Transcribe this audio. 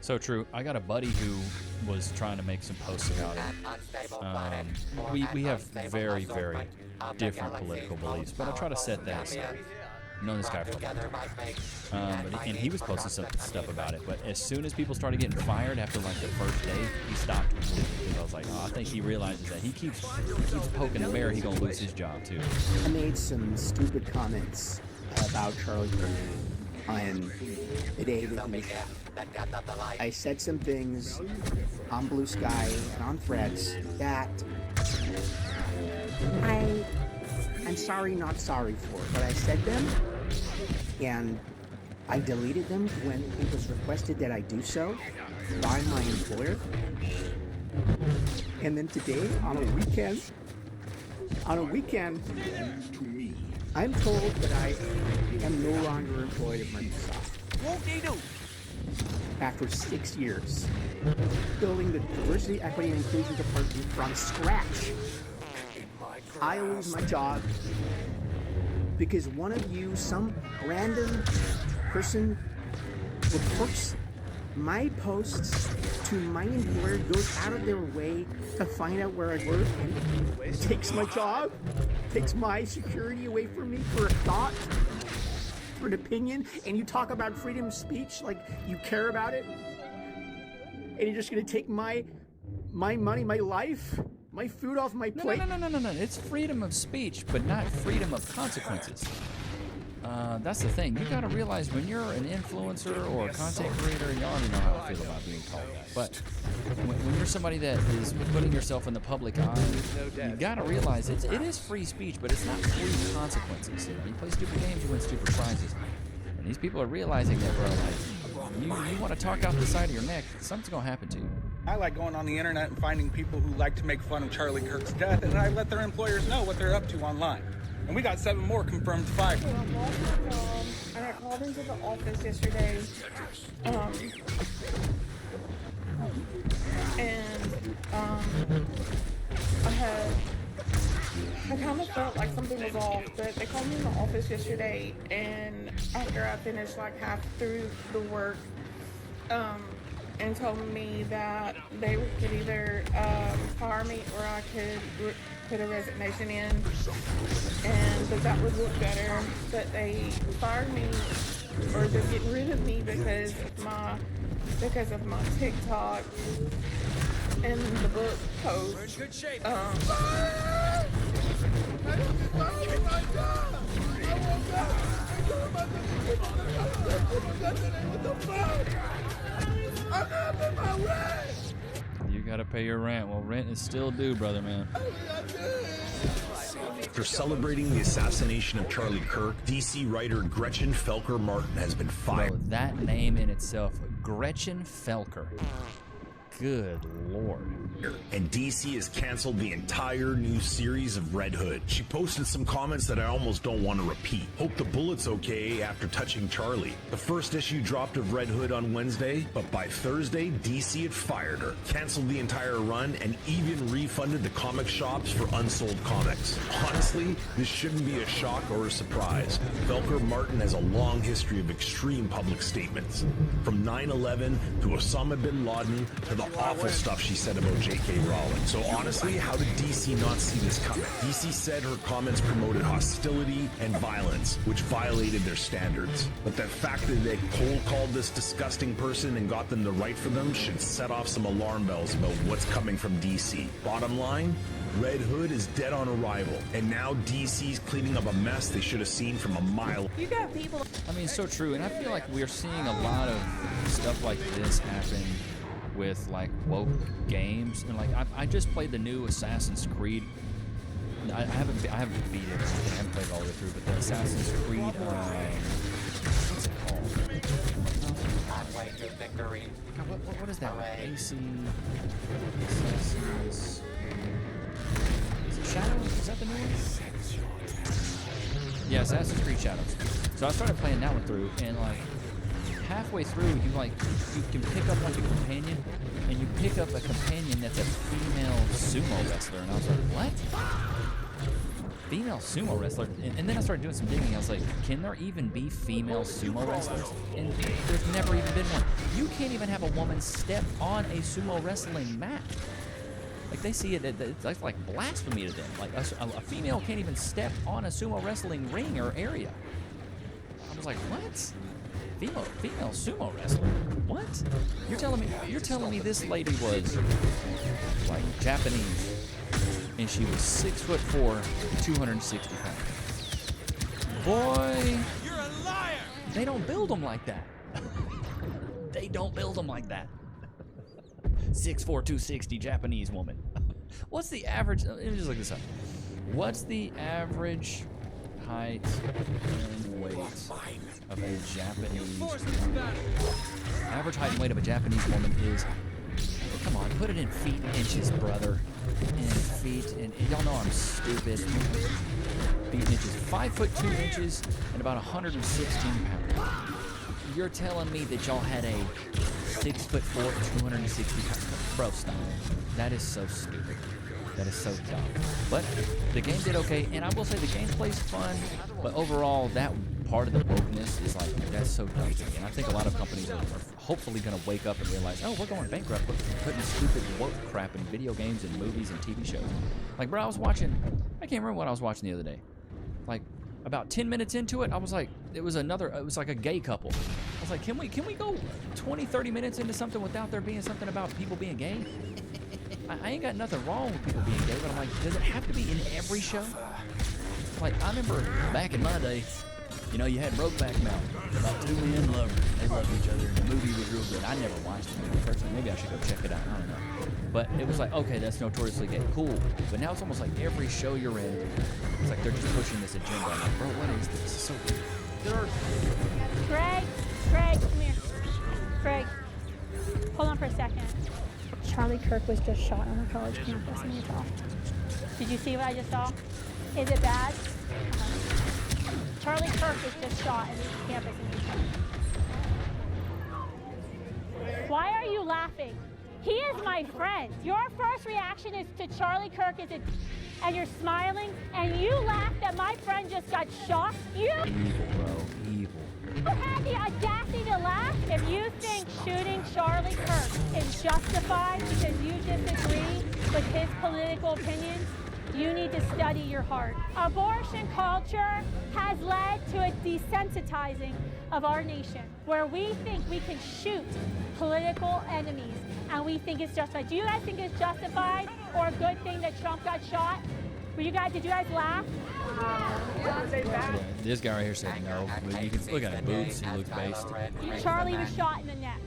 So true. I got a buddy who was trying to make some posts about it. We have very, very different political beliefs, but I'll try to set that aside. I've known this guy for a while. And he was posting some stuff about it, but as soon as people started getting fired after like the first day, he stopped completely. Because I was like, oh, I think he realizes that he keeps poking the bear, he's gonna lose his job too. I made some stupid comments about Charlie Kirk on the day that he I said some things on Blue Sky and on Threads that I'm sorry, not sorry for, but I said them and I deleted them when it was requested that I do so by my employer. And then today, on a weekend, I'm told that I am no longer employed at Microsoft. After 6 years, building the diversity, equity, and inclusion department from scratch, I lose my job because one of you, some random person, reports my posts to my employer, goes out of their way to find out where I work, and takes my job, takes my security away from me for a thought, for an opinion, and you talk about freedom of speech like you care about it, and you're just gonna take my money, my life, my food off my plate? No. It's freedom of speech, but not freedom of consequences. That's the thing. You gotta realize when you're an influencer or a content creator, you already know how I feel about being called that. But when you're somebody that is putting yourself in the public eye, you gotta realize it is free speech, but it's not free consequences. You know, you play stupid games, you win stupid prizes. And these people are realizing that, bro. Like, you want to talk out the side of your neck, something's gonna happen to you. I like going on the internet and finding people who like to make fun of Charlie Kirk's death, and I let their employers know what they're up to online. And we got 7 more confirmed fired. So I lost my job, and I called into the office yesterday. I kind of felt like something was off, but they called me in the office yesterday, and after I finished like half through the work, and told me that they could either fire me or I could put a resignation in, and that would look better. But they fired me, or they're getting rid of me because of my TikTok and the book post. We're in good shape. You gotta pay your rent. Well, rent is still due, brother, man. For celebrating the assassination of Charlie Kirk, DC writer Gretchen Felker Martin has been fired. Bro, that name in itself, Gretchen Felker. Good Lord. And DC has canceled the entire new series of Red Hood. She posted some comments that I almost don't want to repeat. Hope the bullet's okay after touching Charlie. The first issue dropped of Red Hood on Wednesday, but by Thursday, DC had fired her, canceled the entire run, and even refunded the comic shops for unsold comics. Honestly, this shouldn't be a shock or a surprise. Felker Martin has a long history of extreme public statements. From 9/11 to Osama bin Laden to the awful stuff she said about J.K. Rowling. So honestly, how did DC not see this coming? DC said her comments promoted hostility and violence, which violated their standards. But the fact that they cold called this disgusting person and got them to write for them should set off some alarm bells about what's coming from DC. Bottom line, Red Hood is dead on arrival, and now DC's cleaning up a mess they should have seen from a mile. You got people. I mean, so true, and I feel like we're seeing a lot of stuff like this happen with like woke games, and like I just played the new Assassin's Creed. I haven't beat it. I haven't played it all the way through, but the Assassin's Creed. What's it called? God, what is that? AC Assassin's. Is it Shadows? Is that the new one? Yeah, Assassin's Creed Shadows. So I started playing that one through, and like halfway through, you can pick up like a companion, and you pick up a companion that's a female sumo wrestler, and I was like, what? Female sumo wrestler? And then I started doing some digging. I was like, can there even be female sumo wrestlers? And there's never even been one. You can't even have a woman step on a sumo wrestling mat. Like, they see it, it's like blasphemy to them. Like, a female can't even step on a sumo wrestling ring or area. I was like, what? Female sumo wrestler? What? You're telling me this lady was like Japanese, and she was 6'4", 260 pounds. Boy, you're a liar. They don't build them like that. They don't build them like that. 6'4", 260 Japanese woman. What's the average? Let me just look this up. What's the average height and weight of a Japanese woman? Average height and weight of a Japanese woman is, come on, put it in feet and inches, brother. In feet and y'all know I'm stupid. Feet and inches. 5'2" and about 116 pounds. You're telling me that y'all had a 6'4", 260 pounds? Bro, stop. That is so stupid. That is so dumb. But the game did okay, and I will say the gameplay's fun, but overall, that part of the wokeness is like, that's so dumb to me. And I think a lot of companies are hopefully going to wake up and realize, oh, we're going bankrupt. We're putting stupid woke crap in video games and movies and TV shows. Like, bro, I can't remember what I was watching the other day. Like, about 10 minutes into it, I was like, it was like a gay couple. I was like, can we go 20, 30 minutes into something without there being something about people being gay? I ain't got nothing wrong with people being gay, but I'm like, does it have to be in every show? Like, I remember back in my day, you know, you had Brokeback Mountain, about two men lovers. They loved each other, and the movie was real good. I never watched the movie personally. Maybe I should go check it out. I don't know. But it was like, okay, that's notoriously gay. Cool. But now it's almost like every show you're in, it's like they're just pushing this agenda. I'm like, bro, what is this? It's so weird. Greg, come here. Greg, hold on for a second. Charlie Kirk was just shot on a college campus in Utah. Did you see what I just saw? Is it bad? Charlie Kirk was just shot at a campus in Utah. Why are you laughing? He is my friend. Your first reaction is to Charlie Kirk and you're smiling, and you laugh that my friend just got shot? Evil, bro. Evil. You had the audacity to laugh if you think shooting Charlie Kirk is justified because you disagree with his political opinions. You need to study your heart. Abortion culture has led to a desensitizing of our nation, where we think we can shoot political enemies, and we think it's justified. Do you guys think it's justified or a good thing that Trump got shot? Did you guys laugh? This guy right here said no. You can look at his boots. He looks based. Charlie was shot in the neck.